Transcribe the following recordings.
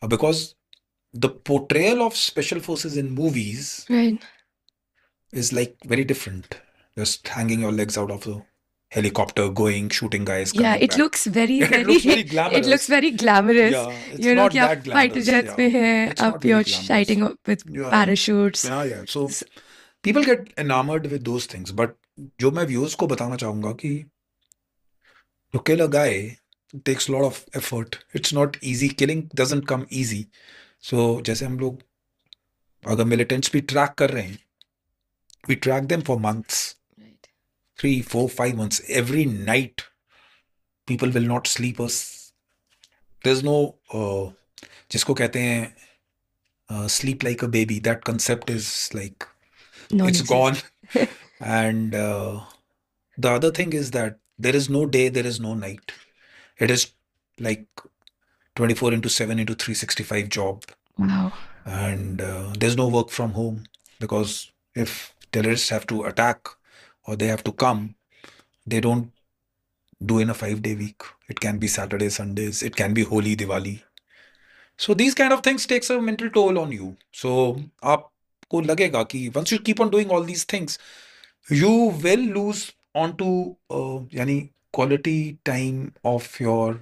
because the portrayal of special forces in movies Right. is like very different. Just hanging your legs out of the helicopter, going, shooting guys, Yeah, coming it back. looks very, It looks very very, it looks glamorous. very glamorous. Yeah, it's You know, not कि आप that fighter glamorous. jets Yeah, में हैं, it's not up very you're glamorous. shiting up with Yeah, parachutes. yeah. So people get enamored with those things. But जो मैं viewers को बताना चाहूंगा कि to kill a guy takes a lot of effort. It's not easy. Killing doesn't come easy. So जैसे हम लोग अगर militants भी track कर रहे हैं, we track them for months, Right. 3, 4, 5 months. Every night, people will not sleep us. There's no जिसको कहते हैं sleep like a baby. That concept is like it's gone. Non-existent. And the other thing is that there is no day, there is no night. It is like 24 into 7 into 365 job. Wow. And there's no work from home because if terrorists have to attack or they have to come, they don't do in a 5 day week. It can be Saturday, Sundays, it can be Holi, Diwali. So these kind of things takes a mental toll on you. So आपको लगेगा कि once you keep on doing all these things, you will lose onto yani quality time of your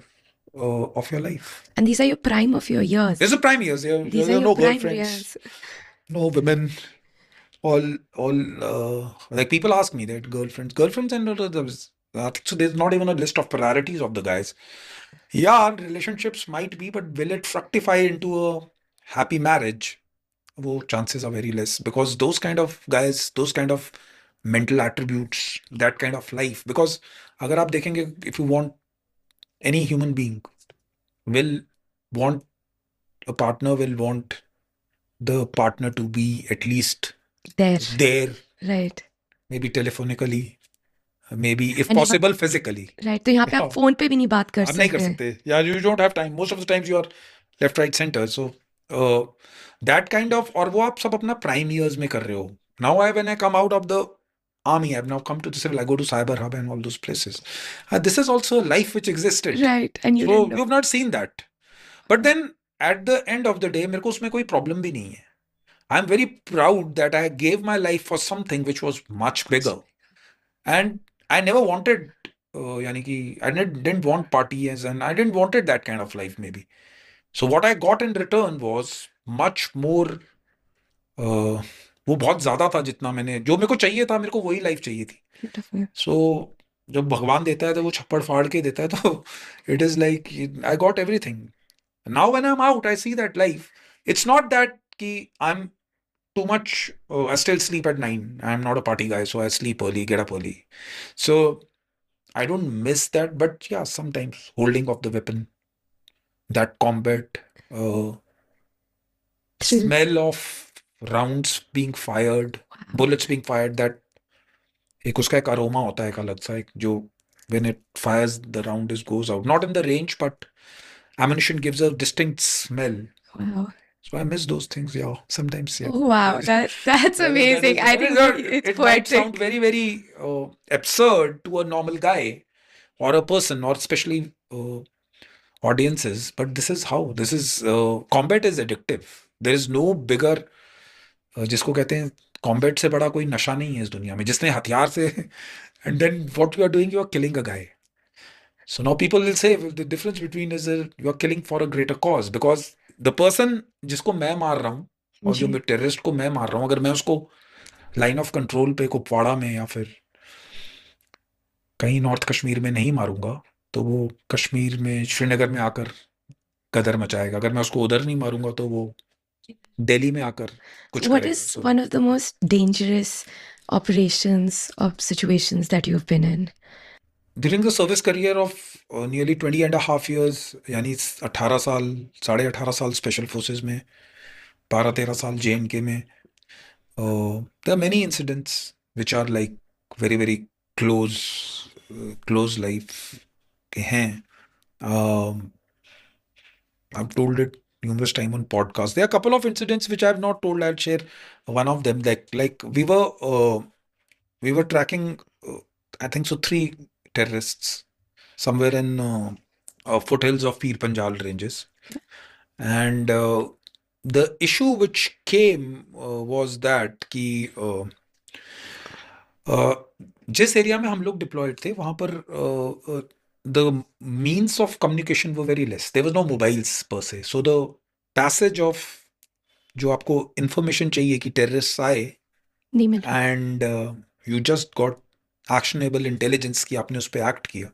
life. And these are your prime of your years. There's a prime years. These are There are your no prime girlfriends, years. no women. All like people ask me that girlfriends, and so there's not even a list of priorities of the guys. Yeah, relationships might be, but will it fructify into a happy marriage? Well, chances are very less because those kind of guys, those kind of mental attributes, that kind of life. Because अगर आप देखेंगे, if you want any human being will want a partner, will want the partner to be at least There. there, Right. maybe telephonically, maybe if And possible physically. right. तो यहाँ पे आप Yeah, phone पे भी नहीं बात कर आप नहीं कर सकते. सकते. Yeah, you don't have time. Most of the times you are left, right, center. So that kind of और वो आप सब अपना prime years में कर रहे हो. Now when I come out of the army, I've now come to the civil. I go to Cyber Hub and all those places. This is also a life which existed. Right. And you So didn't know. you've not seen that. But then at the end of the day, मेरे को उसमें कोई problem भी नहीं है. I'm very proud that I gave my life for something which was much bigger. And I never wanted, yani ki, didn't want parties and I didn't wanted that kind of life maybe. So what I got in return was much more, वो बहुत ज्यादा था जितना मैंने जो मेरे को चाहिए था मेरे को वही लाइफ चाहिए थी. Beautiful. सो जब भगवान देता है तो वो छप्पड़ फाड़ के देता है तो it is like I got everything. Now when I am out I see that life it's not that कि I am too much. I still sleep at 9. I'm not a party guy, so I sleep early, get up early. So I don't miss that. But yeah, sometimes holding of the weapon, that combat, Thrill. smell of rounds being fired, bullets being fired, that एक उसका एक aroma होता है एक अलग सा एक जो when it fires the round is goes out. Not in the range, but ammunition gives a distinct smell. Wow. So I miss those things, yeah. Sometimes, yeah. Oh, wow. That's amazing. I think it's it might sound poetic. very, very absurd to a normal guy or a person, or especially audiences, but this is how. This is combat is addictive. There is no bigger जिसको कहते हैं combat से बड़ा कोई नशा नहीं है इस दुनिया में जिसने हथियार से and then what you are doing, you are killing a guy. So now people will say well, the difference between is you are killing for a greater cause because the person जिसको मैं मार रहा हूँ और जो जी. Terrorist को मैं मार रहा हूँ अगर मैं उसको लाइन ऑफ कंट्रोल पे कुपवाड़ा में या फिर कहीं नॉर्थ कश्मीर में नहीं मारूंगा तो वो कश्मीर में श्रीनगर में आकर कदर मचाएगा. अगर मैं उसको उधर नहीं मारूंगा तो वो दिल्ली में आकर कुछ What करेगा. is So one of the most dangerous operations or situations that you've been in? during the service career of nearly 20 and a half years, यानी 18 साल 18.5 साल स्पेशल फोर्सेस में 12-13 साल JNK में, there are many incidents which are like very very close life के हैं. I've told it numerous time on podcasts. There are a couple of incidents which I have not told. I'll share one of them. Like we were tracking, I think so, 3 terrorists somewhere in foothills of Pir Panjal ranges, And the issue which came was that कि जिस area में हम लोग diploid थे वहां पर the means of communication वो very less, there was no mobiles per se, so the passage of जो आपको इंफॉर्मेशन चाहिए कि टेररिस्ट आए नहीं मिल रहा। And you just got actionable intelligence कि आपने उस पर एक्ट किया,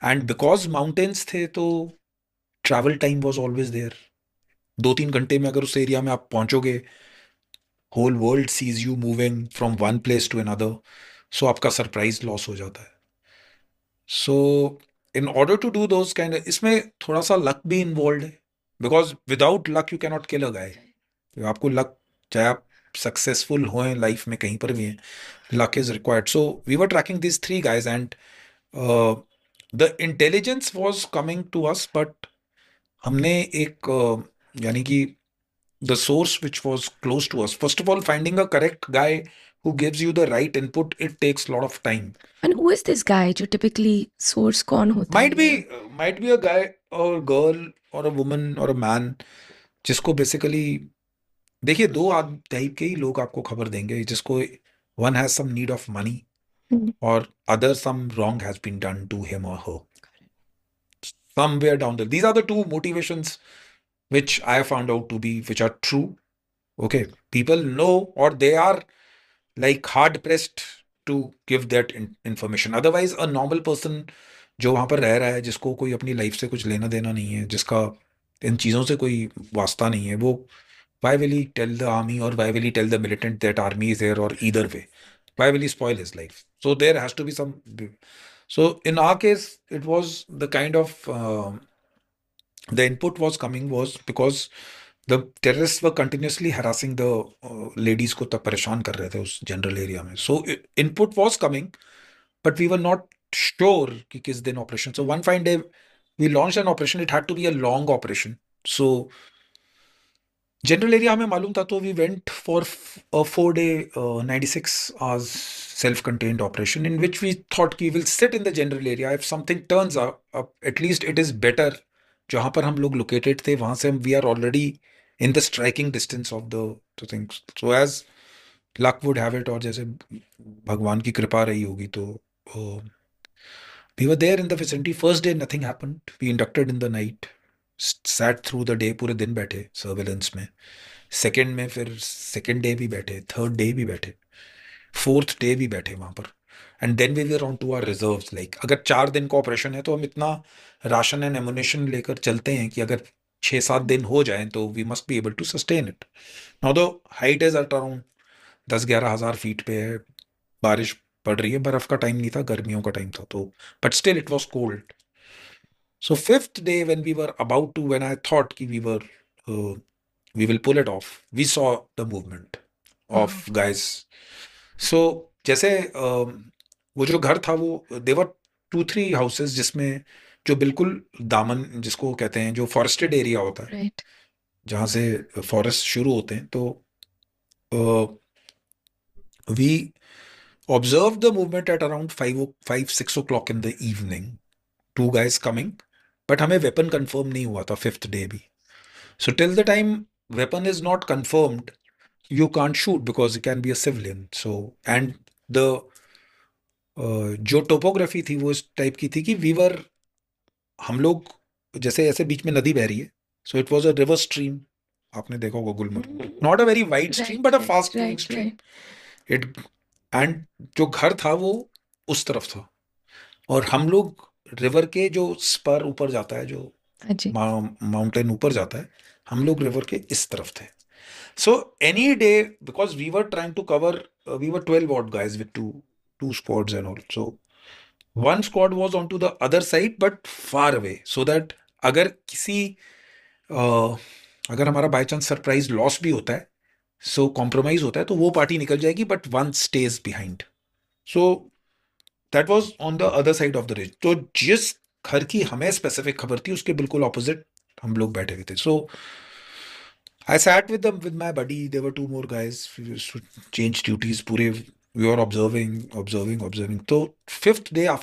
एंड बिकॉज माउंटेन्स थे तो travel time was always there. 2-3 घंटे में अगर उस एरिया में आप पहुंचोगे, whole world sees you moving from one place to another, so आपका सरप्राइज लॉस हो जाता है। So in order to do those kind, इसमें थोड़ा सा लक भी इन्वॉल्व है, because without luck you cannot kill a guy. आपको लक, चाहे आप सक्सेसफुल हों लाइफ में कहीं पर भी हैं, luck is required. So we were tracking these three guys, and the intelligence was coming to us, but हमने एक यानी कि the source which was close to us. First of all, finding a correct guy who gives you the right input, it takes a lot of time. And who is this guy जो typically source कौन होता Might है? be a guy or girl or a woman or a man जिसको basically, देखिए दो type के ही लोग आपको खबर देंगे, जिसको one has some need of money or other some wrong has been done to him or her somewhere down there. These are the two motivations which I found out to be, which are true. Okay, people know, or they are like hard pressed to give that information. Otherwise, a normal person जो वहां पर रह रहा है, जिसको कोई अपनी life से कुछ लेना देना नहीं है, जिसका इन चीजों से कोई वास्ता नहीं है, वो why will he tell the army or why will he tell the militant that army is here, or either way why will he spoil his life? So there has to be some. So in our case it was the kind of the input was coming was because the terrorists were continuously harassing the ladies को तब परेशान कर रहे थे उस general area में. So input was coming, but we were not sure कि किस दिन operation. So one fine day we launched an operation. It had to be a long operation. So general area हमें मालूम था, तो we went for a 4-day 96 hours self-contained operation in which we thought कि we'll sit in the general area. If something turns up, at least it is better. जहाँ पर हम लोग located थे वहां से we are already in the striking distance of the things. So as luck would have it, और जैसे भगवान की कृपा रही होगी, तो we were there in the vicinity. First day nothing happened. We inducted in the night, sat through the day, पूरे दिन बैठे सर्वेलेंस में. सेकेंड में फिर सेकेंड डे भी बैठे, थर्ड डे भी बैठे, फोर्थ डे भी बैठे वहां पर. And then we were on to our reserves. Like अगर 4 दिन का ऑपरेशन है तो हम इतना राशन एंड एमुनेशन लेकर चलते हैं कि अगर 6-7 दिन हो जाए तो we must be able to sustain it. Now the height is at around 10-11 हज़ार फीट पे है, बारिश पड़ रही है, बर्फ का टाइम नहीं था, गर्मियों का टाइम था, तो but still it was cold. So fifth day when we were about to, when I thought कि we will pull it off, we saw the movement of guys. So जैसे वो जो घर था वो there were 2-3 houses जिसमें जो बिल्कुल दामन जिसको कहते हैं, जो फॉरेस्टेड एरिया होता है, Right. जहाँ से फॉरेस्ट शुरू होते हैं, तो we observed the movement at around 5-6 o'clock in the evening. 2 guys coming, but हमें वेपन कंफर्म नहीं हुआ था फिफ्थ डे भी. So till the time weapon is not confirmed, you can't shoot because it can be a civilian. So and the जो topography थी वो इस type की थी कि हम लोग जैसे ऐसे बीच में नदी बह रही है, so it was a river stream. आपने देखा होगा Gulmarg, not a very wide stream but a fast flowing stream. It and जो घर था वो उस तरफ था, और हम लोग रिवर के जो स्पर ऊपर जाता है, जो माउंटेन ऊपर जाता है, हम लोग रिवर के इस तरफ थे. So any day, because we were trying to cover, we were 12 odd guys with two squads and all. So one squad was onto the other side, but far away, so that अगर किसी अगर हमारा by chance surprise loss भी होता है, सो compromise होता है, तो वो पार्टी निकल जाएगी, but one stage behind. So that was on the other side of the ridge. तो जिस घर की हमें स्पेसिफिक खबर थी उसके बिल्कुल ऑपोजिट हम लोग बैठे हुए थे. सो I sat with them with my buddy. There were 2 more guys. We used to change duties. पूरे we were observing. So fifth day after